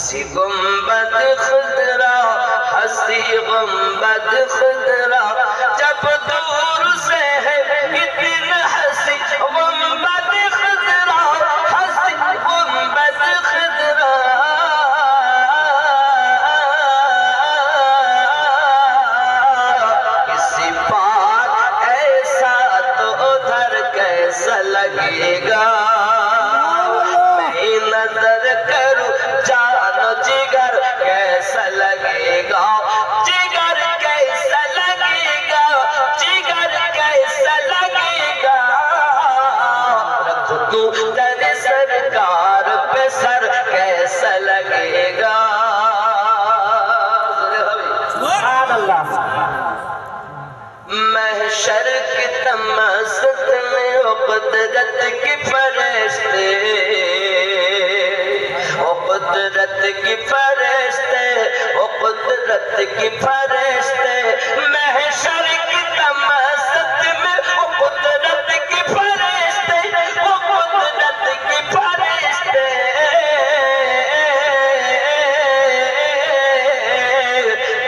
हंसी गुंबद खुदरा, हंसी गुंबद खुदरा, जब दूर से है इतनी हंसी गुंबद खुदरा, हंसी गुंबद खुदरा। किसी पार ऐसा तो उधर कैसा लगेगा, मैं नजर करूं जानो जिगर कैसा लगेगा, जिगर कैसा लगेगा, जिगर कैसा लगेगा। रख दूं तेरे सरकार पे सर कैसा लगेगा। महशर की तमस्त में ओ कुदरत की फरिश्ते, ओ कुदरत की फरिश्ते, ओ कुदरत की फरिश्ते, महशर की तमस्त में ओ कुदरत की फरिश्ते, ओ कुदरत की फरिश्ते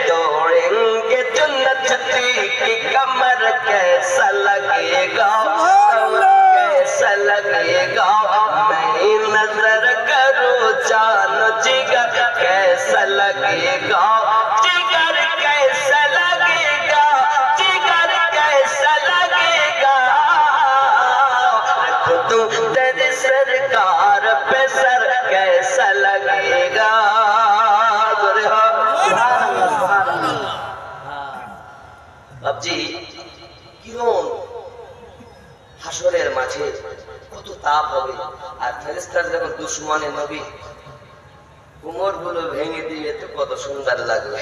दौड़ेंगे जन्नत की कमर कैसा लगेगा, कैसा लगेगा। मैं नजर करूं जानो जिगर कैसा लगेगा, जिगर कैसा लगेगा, जिगर कैसा लगेगा। रख दूं तेरी सरकार पे सर कैसा लगेगा। বাবজি কিরণ হাসরের মাঝে কত তাপ হবে, আর ফেরেশতারা যখন দুশমনে নবী কোমর গুলো ভেঙে দিয়ে তো কত সুন্দর লাগবে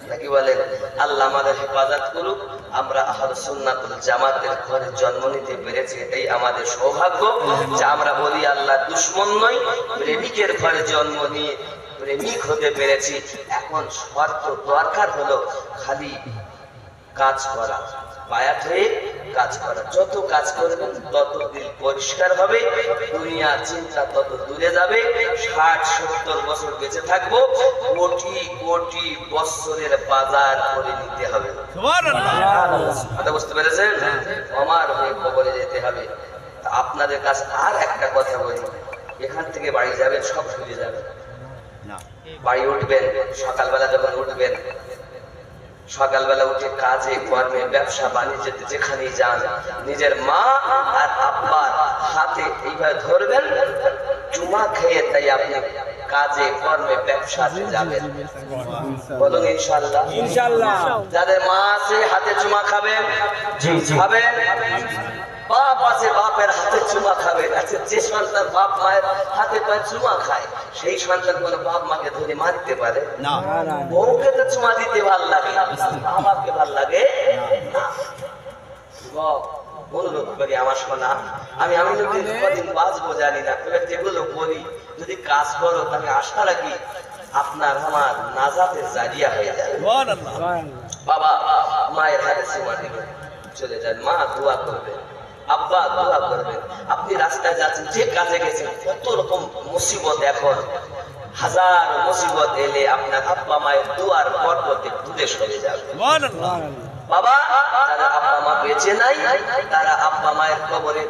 নাকি বলেন। আল্লাহ আমাদের হেফাজত করুক। আমরা আহলে সুন্নাতুল জামাতের ঘরে জন্ম নিতে পেরেছি, এটাই আমাদের সৌভাগ্য যে আমরা বলি আল্লাহ দুশমন নই, প্রেমিকের ঘরে জন্ম নিয়ে প্রেমিক হতে পেরেছি। এখন শর্ত দরকার হলো খালি কাজ করা, বায়াত হয়ে কাজ করা। যত কাজ করবেন তত দিল পরিষ্কার হবে, দুনিয়ার চিন্তা তত দূরে যাবে। 60-70 বছর বেঁচে থাকবো, কোটি কোটি বছরের বাজার করে নিতে হবে। কথা বুঝতে পেরেছেন? আমার হয়ে কবরে যেতে হবে। আপনাদের কাছে আর একটা কথা বলি, এখান থেকে বাড়ি যাবেন সব ভুলে যাবেন। বাড়ি উঠবেন সকালবেলা, যখন উঠবেন সকালবেলা উঠে কাজে কর্মে ব্যবসা বাণিজ্যতে যেখানেই যান নিজের মা আর আব্বার হাতে এইভাবে ধরবেন, চুমা খেয়ে তাই আপনি কাজে কর্মে ব্যবসাতে যাবেন। বলুন ইনশাআল্লাহ। ইনশাআল্লাহ। যাদের মা আছে হাতে চুমা খাবেন, খাবেন। বাপ আছে বাপের হাতে চুমা খাবেন। আচ্ছা, যে সন্তান বাপ মায়ের হাতে পায়ে চুমা খায় সেই সন্তান কোনো বাপ মাকে ধরে মারতে পারে না। বউকে তো চুমা দিতে ভালো লাগে, বাবাকে ভালো লাগে না। অনুরোধ করি আমার সোনা, আমি কদিন বাঁচবো জানি না, যেগুলো বলি যদি কাজ করো তাহলে আশা রাখি আপনার আমার নাজাতের জারিয়া হয়ে যাবে। বাবা মায়ের হাতে চুমা দিবেন, চলে যান। মা দোয়া করবেন, আব্বা দোয়া করবেন। আপনি রাস্তায় যাচ্ছেন, যে কাজে গেছেন, কত রকম মুসিবত, এখন হাজার মুসিবত এলে আপনার আব্বা মায়ের দোয়ার বরকতে দূরে সরে যাবে। বাবা যারা আব্বা মা বেঁচে নাই, তারা আব্বা মায়ের কবরে